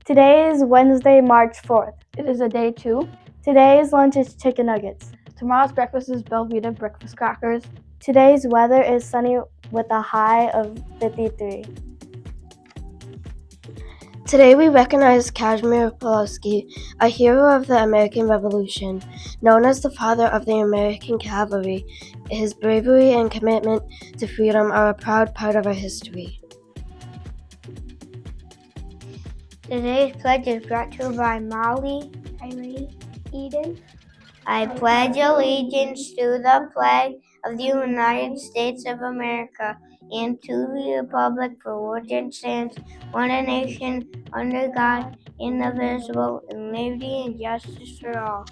Today is Wednesday, March 4th. It is a day 2. Today's lunch is chicken nuggets. Tomorrow's breakfast is Belvita breakfast crackers. Today's weather is sunny with a high of 53. Today we recognize Casimir Pulaski, a hero of the American Revolution. Known as the father of the American cavalry, his bravery and commitment to freedom are a proud part of our history. Today's pledge is brought to you by Molly Eden. I pledge allegiance to the flag of the United States of America and to the republic for which it stands, one nation, under God, indivisible, in liberty and justice for all.